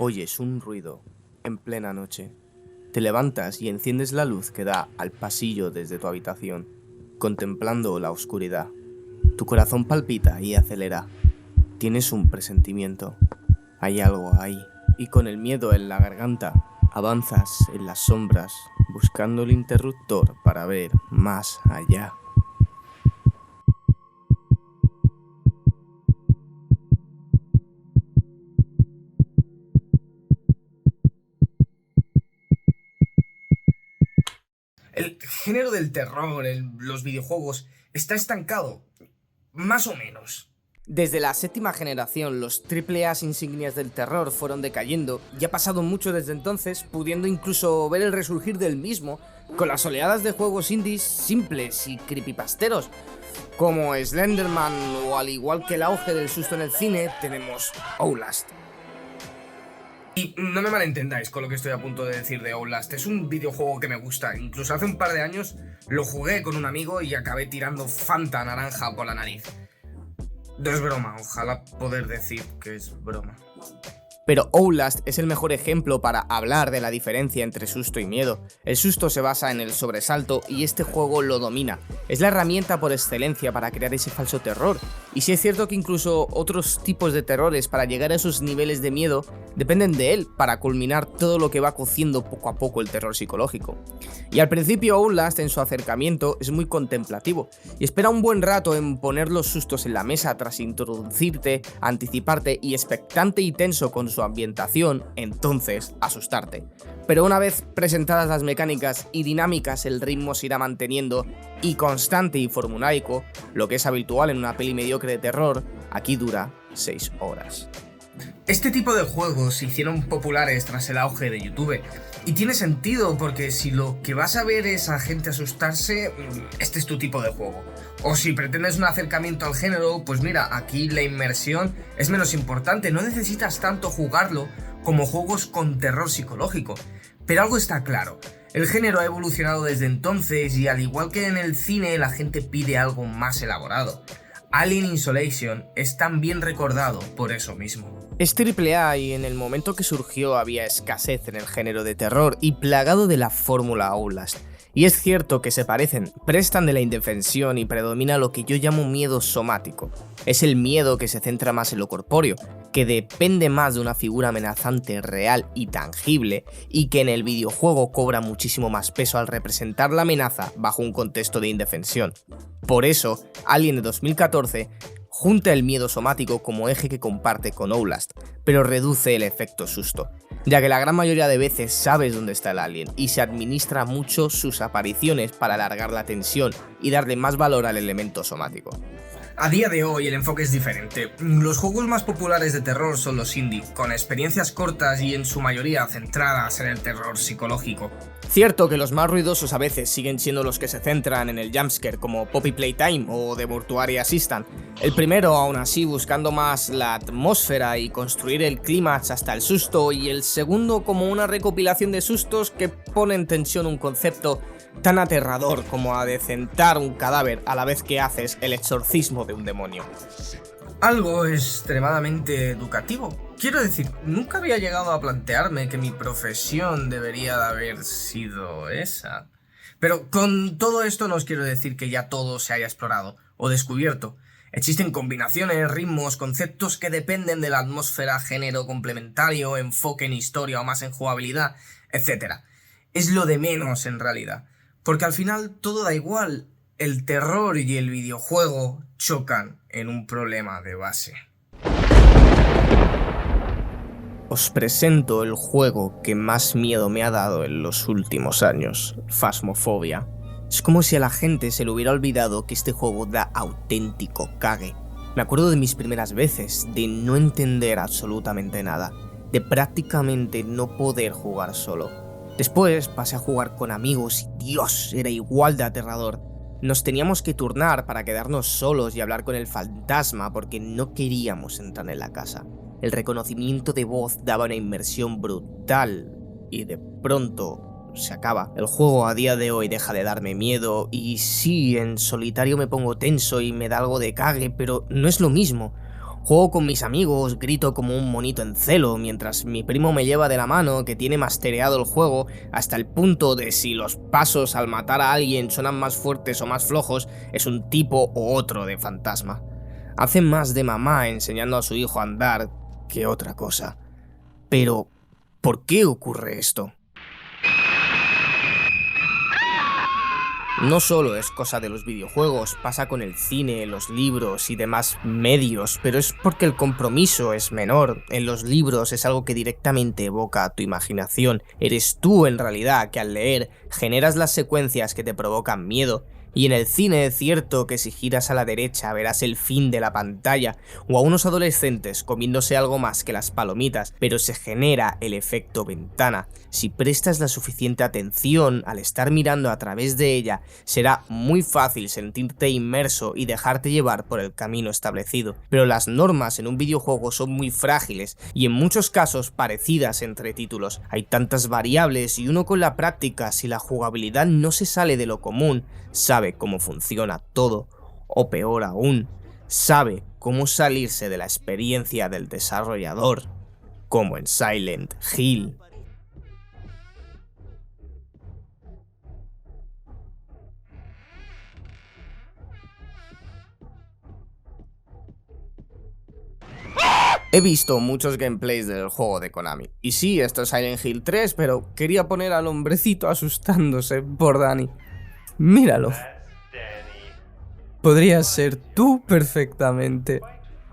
Oyes un ruido en plena noche. Te levantas y enciendes la luz que da al pasillo desde tu habitación, contemplando la oscuridad. Tu corazón palpita y acelera. Tienes un presentimiento. Hay algo ahí. Y con el miedo en la garganta, avanzas en las sombras, buscando el interruptor para ver más allá. El género del terror en los videojuegos está estancado, más o menos. Desde la séptima generación, los AAA insignias del terror fueron decayendo y ha pasado mucho desde entonces, pudiendo incluso ver el resurgir del mismo con las oleadas de juegos indies simples y creepypasteros, como Slenderman, o al igual que el auge del susto en el cine, tenemos Outlast. Y no me malentendáis con lo que estoy a punto de decir de Outlast, es un videojuego que me gusta. Incluso hace un par de años lo jugué con un amigo y acabé tirando Fanta naranja por la nariz. No es broma, ojalá poder decir que es broma. Pero Outlast es el mejor ejemplo para hablar de la diferencia entre susto y miedo. El susto se basa en el sobresalto y este juego lo domina. Es la herramienta por excelencia para crear ese falso terror. Y sí es cierto que incluso otros tipos de terrores para llegar a esos niveles de miedo dependen de él para culminar todo lo que va cociendo poco a poco el terror psicológico. Y al principio Outlast en su acercamiento es muy contemplativo y espera un buen rato en poner los sustos en la mesa tras introducirte, anticiparte y expectante y tenso con su ambientación, entonces asustarte. Pero una vez presentadas las mecánicas y dinámicas, el ritmo se irá manteniendo y constante y formulaico, lo que es habitual en una peli mediocre de terror, aquí dura 6 horas. Este tipo de juegos se hicieron populares tras el auge de YouTube. Y tiene sentido, porque si lo que vas a ver es a gente asustarse, este es tu tipo de juego. O si pretendes un acercamiento al género, pues mira, aquí la inmersión es menos importante, no necesitas tanto jugarlo como juegos con terror psicológico. Pero algo está claro, el género ha evolucionado desde entonces y al igual que en el cine la gente pide algo más elaborado. Alien Isolation es tan bien recordado por eso mismo. Es AAA y en el momento que surgió había escasez en el género de terror y plagado de la fórmula Outlast. Y es cierto que se parecen, prestan de la indefensión y predomina lo que yo llamo miedo somático. Es el miedo que se centra más en lo corpóreo, que depende más de una figura amenazante real y tangible, y que en el videojuego cobra muchísimo más peso al representar la amenaza bajo un contexto de indefensión. Por eso, Alien de 2014 junta el miedo somático como eje que comparte con Outlast, pero reduce el efecto susto, ya que la gran mayoría de veces sabes dónde está el alien y se administra mucho sus apariciones para alargar la tensión y darle más valor al elemento somático. A día de hoy el enfoque es diferente. Los juegos más populares de terror son los indie, con experiencias cortas y en su mayoría centradas en el terror psicológico. Cierto que los más ruidosos a veces siguen siendo los que se centran en el jumpscare, como Poppy Playtime o The Mortuary Assistant. El primero aún así buscando más la atmósfera y construir el clímax hasta el susto, y el segundo como una recopilación de sustos que pone en tensión un concepto tan aterrador como adecentar un cadáver a la vez que haces el exorcismo de un demonio. Algo extremadamente educativo. Quiero decir, nunca había llegado a plantearme que mi profesión debería de haber sido esa. Pero con todo esto no os quiero decir que ya todo se haya explorado o descubierto. Existen combinaciones, ritmos, conceptos que dependen de la atmósfera, género complementario, enfoque en historia o más en jugabilidad, etc. Es lo de menos en realidad. Porque al final todo da igual, el terror y el videojuego chocan en un problema de base. Os presento el juego que más miedo me ha dado en los últimos años, Phasmophobia. Es como si a la gente se le hubiera olvidado que este juego da auténtico cague. Me acuerdo de mis primeras veces, de no entender absolutamente nada, de prácticamente no poder jugar solo. Después pasé a jugar con amigos y Dios, era igual de aterrador. Nos teníamos que turnar para quedarnos solos y hablar con el fantasma porque no queríamos entrar en la casa. El reconocimiento de voz daba una inmersión brutal y de pronto se acaba. El juego a día de hoy deja de darme miedo y sí, en solitario me pongo tenso y me da algo de cague, pero no es lo mismo. Juego con mis amigos, grito como un monito en celo, mientras mi primo me lleva de la mano que tiene mastereado el juego hasta el punto de si los pasos al matar a alguien suenan más fuertes o más flojos, es un tipo u otro de fantasma. Hace más de mamá enseñando a su hijo a andar que otra cosa. Pero, ¿por qué ocurre esto? No solo es cosa de los videojuegos, pasa con el cine, los libros y demás medios, pero es porque el compromiso es menor. En los libros es algo que directamente evoca a tu imaginación. Eres tú en realidad que al leer generas las secuencias que te provocan miedo. Y en el cine es cierto que si giras a la derecha verás el fin de la pantalla o a unos adolescentes comiéndose algo más que las palomitas, pero se genera el efecto ventana. Si prestas la suficiente atención al estar mirando a través de ella, será muy fácil sentirte inmerso y dejarte llevar por el camino establecido. Pero las normas en un videojuego son muy frágiles y en muchos casos parecidas entre títulos. Hay tantas variables y uno con la práctica, si la jugabilidad no se sale de lo común, sabe cómo funciona todo, o peor aún, sabe cómo salirse de la experiencia del desarrollador, como en Silent Hill. He visto muchos gameplays del juego de Konami, y sí, esto es Silent Hill 3, pero quería poner al hombrecito asustándose por Danny. Míralo. Podrías ser tú perfectamente.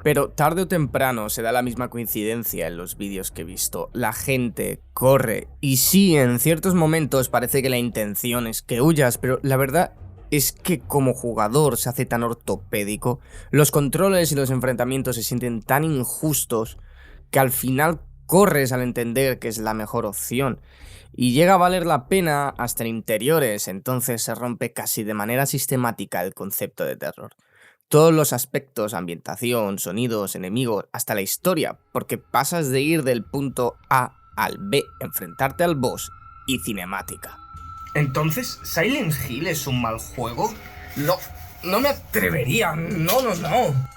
Pero tarde o temprano se da la misma coincidencia en los vídeos que he visto. La gente corre, y sí, en ciertos momentos parece que la intención es que huyas, pero la verdad es que como jugador se hace tan ortopédico, los controles y los enfrentamientos se sienten tan injustos que al final corres al entender que es la mejor opción. Y llega a valer la pena hasta en interiores, entonces se rompe casi de manera sistemática el concepto de terror. Todos los aspectos, ambientación, sonidos, enemigos, hasta la historia, porque pasas de ir del punto A al B, enfrentarte al boss y cinemática. Entonces, ¿Silent Hill es un mal juego? No me atrevería, no.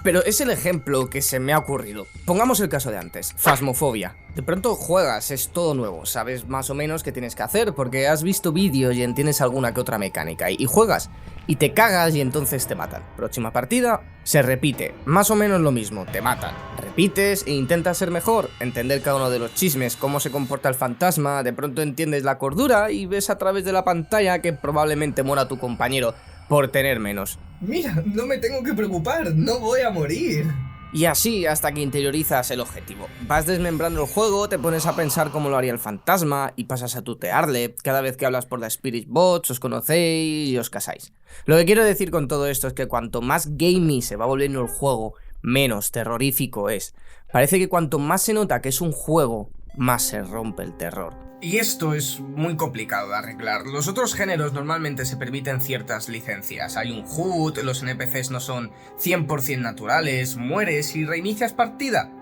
Pero es el ejemplo que se me ha ocurrido. Pongamos el caso de antes, Phasmophobia. De pronto juegas, es todo nuevo, sabes más o menos qué tienes que hacer porque has visto vídeos y entiendes alguna que otra mecánica y juegas y te cagas y entonces te matan. Próxima partida, se repite, más o menos lo mismo, te matan. Repites e intentas ser mejor, entender cada uno de los chismes, cómo se comporta el fantasma, de pronto entiendes la cordura y ves a través de la pantalla que probablemente muera tu compañero por tener menos. Mira, no me tengo que preocupar, no voy a morir. Y así hasta que interiorizas el objetivo. Vas desmembrando el juego, te pones a pensar cómo lo haría el fantasma y pasas a tutearle. Cada vez que hablas por la Spirit Bots os conocéis y os casáis. Lo que quiero decir con todo esto es que cuanto más gamey se va volviendo el juego, menos terrorífico es. Parece que cuanto más se nota que es un juego, más se rompe el terror. Y esto es muy complicado de arreglar. Los otros géneros normalmente se permiten ciertas licencias. Hay un HUD, los NPCs no son 100% naturales, mueres y reinicias partida.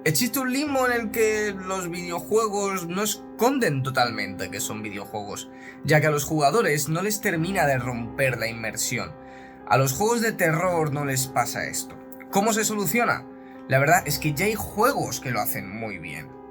Existe un limbo en el que los videojuegos no esconden totalmente que son videojuegos, ya que a los jugadores no les termina de romper la inmersión. A los juegos de terror no les pasa esto. ¿Cómo se soluciona? La verdad es que ya hay juegos que lo hacen muy bien.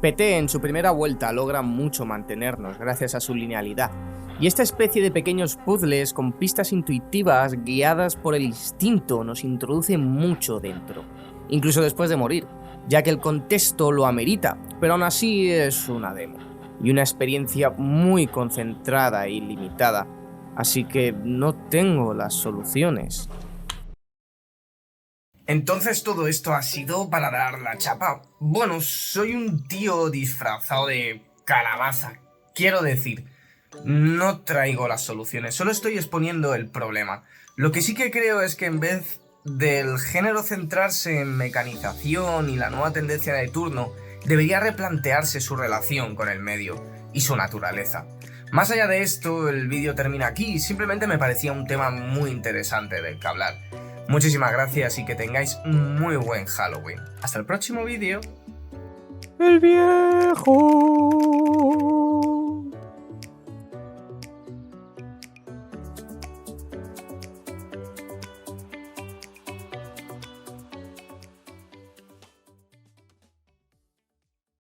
PT en su primera vuelta logra mucho mantenernos gracias a su linealidad, y esta especie de pequeños puzzles con pistas intuitivas guiadas por el instinto nos introduce mucho dentro, incluso después de morir, ya que el contexto lo amerita, pero aún así es una demo, y una experiencia muy concentrada y limitada, así que no tengo las soluciones. Entonces todo esto ha sido para dar la chapa. Bueno, soy un tío disfrazado de calabaza. Quiero decir, no traigo las soluciones, solo estoy exponiendo el problema. Lo que sí que creo es que en vez del género centrarse en mecanización y la nueva tendencia de turno, debería replantearse su relación con el medio y su naturaleza. Más allá de esto, el vídeo termina aquí, simplemente me parecía un tema muy interesante del que hablar. Muchísimas gracias y que tengáis un muy buen Halloween. Hasta el próximo vídeo. El viejo.